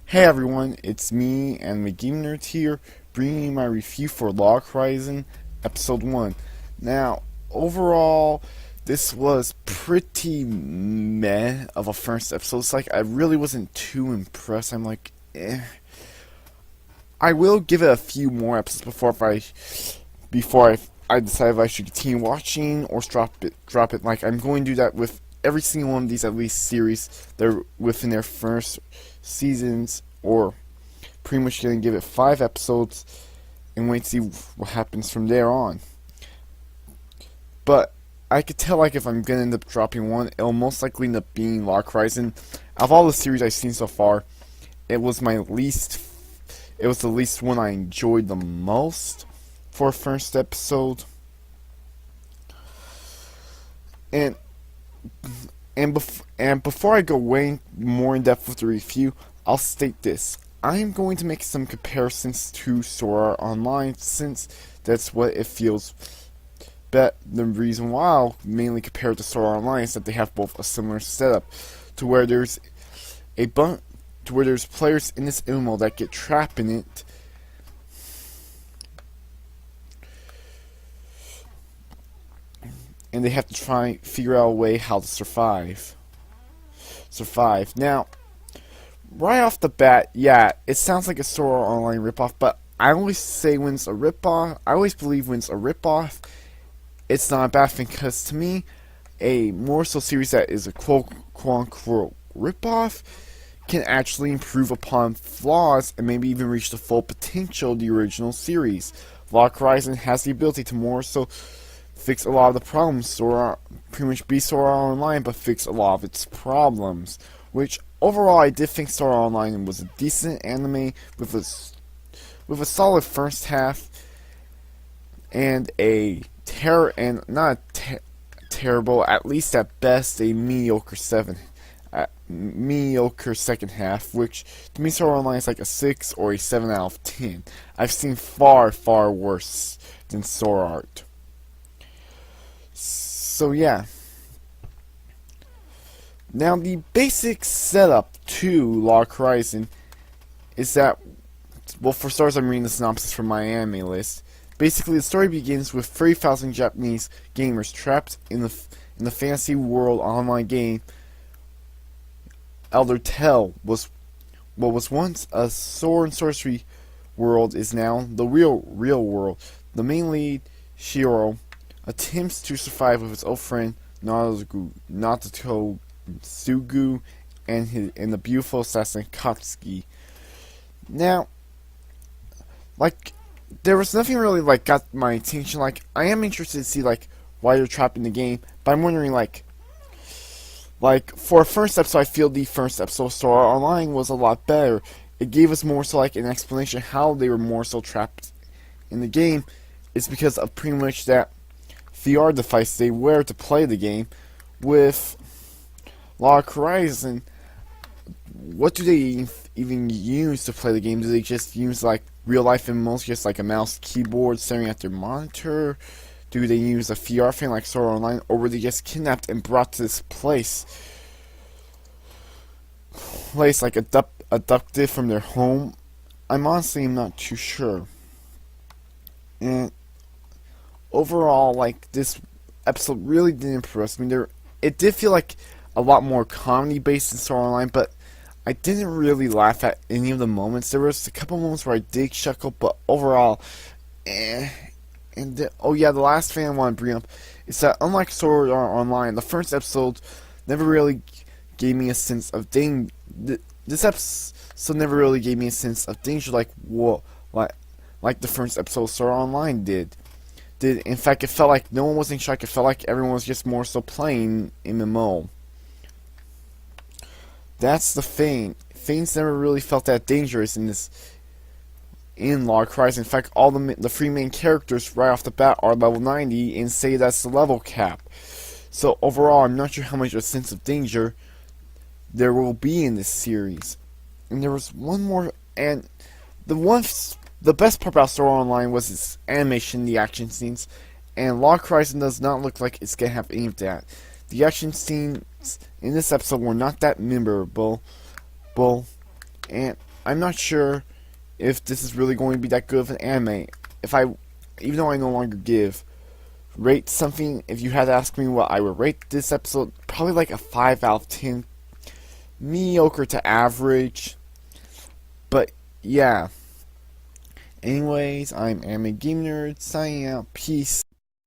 Hey everyone, it's me and the Game Nerd here, bringing you my review for Log Horizon Episode 1. Now, overall, this was pretty meh of a first episode. It's like, I really wasn't too impressed. I'm like, eh. I will give it a few more episodes before I decide if I should continue watching or drop it. Like, I'm going to do that with every single one of these, at least, series. They're within their first seasons, or pretty much gonna give it 5 episodes and wait to see what happens from there on. But I could tell, like, if I'm gonna end up dropping one, it'll most likely end up being Log Horizon. Out of all the series I've seen so far, it was the least one I enjoyed the most for a first episode. And before I go way more in depth with the review, I'll state this. I am going to make some comparisons to Sword Art Online, since that's what it feels. But the reason why I'll mainly compare it to Sword Art Online is that they have both a similar setup, to where there's players in this MMO that get trapped in it. And they have to try and figure out a way how to survive. Now, right off the bat, yeah, it sounds like a Sword Art Online ripoff, but I always say when it's a ripoff, I always believe when it's a ripoff, it's not a bad thing, because to me, a more so series that is a quote-unquote ripoff can actually improve upon flaws and maybe even reach the full potential of the original series. Log Horizon has the ability to more so fix a lot of the problems, pretty much be Sword Art Online, but fix a lot of its problems. Which overall, I did think Sword Art Online was a decent anime with a solid first half and not terrible, at least at best a mediocre second half. Which to me, Sword Art Online is like a 6 or a 7 out of 10. I've seen far worse than Sword Art. So yeah. Now the basic setup to Log Horizon is that, well, for starters, I'm reading the synopsis from my anime list. Basically, the story begins with 30,000 Japanese gamers trapped in the fantasy world online game. Elder Tell was what was once a sword and sorcery world is now the real world. The main lead, Shiro, attempts to survive with his old friend Natsuko Sugu and the beautiful assassin Katsuki. Now, like, there was nothing really like got my attention. Like, I am interested to see like why they're trapped in the game, but I'm wondering like for a first episode, I feel the first episode of Sword Art Online was a lot better. It gave us more so like an explanation how they were more so trapped in the game. It's because of pretty much that VR device they wear to play the game. With Log Horizon, what do they even use to play the game? Do they just use like real life MMOs, just like a mouse keyboard staring at their monitor? Do they use a VR thing like Sword Art Online, or were they just kidnapped and brought to this place like abducted from their home? I'm honestly not too sure. And overall, like, this episode really didn't impress me. It did feel like a lot more comedy based in Sword Art Online, but I didn't really laugh at any of the moments. There was a couple moments where I did chuckle, but overall, oh yeah, the last thing I want to bring up is that unlike Sword Art Online, the first episode never really gave me a sense of danger. This episode never really gave me a sense of danger like the first episode of Sword Art Online did. In fact, it felt like no one was in shock. It felt like everyone was just more so playing MMO. That's the thing. Things never really felt that dangerous in Log Horizon. In fact, all the 3 main characters right off the bat are level 90 and say that's the level cap. So overall, I'm not sure how much of a sense of danger there will be in this series. And there was one more, and the best part about Sword Art Online was its animation, the action scenes, and Log Horizon does not look like it's gonna have any of that. The action scenes in this episode were not that memorable, and I'm not sure if this is really going to be that good of an anime. Even though I no longer rate something, if you had to ask me what I would rate this episode, probably like a 5 out of 10. Mediocre to average. But, yeah. Anyways, I'm Anime Game Nerd, signing out. Peace.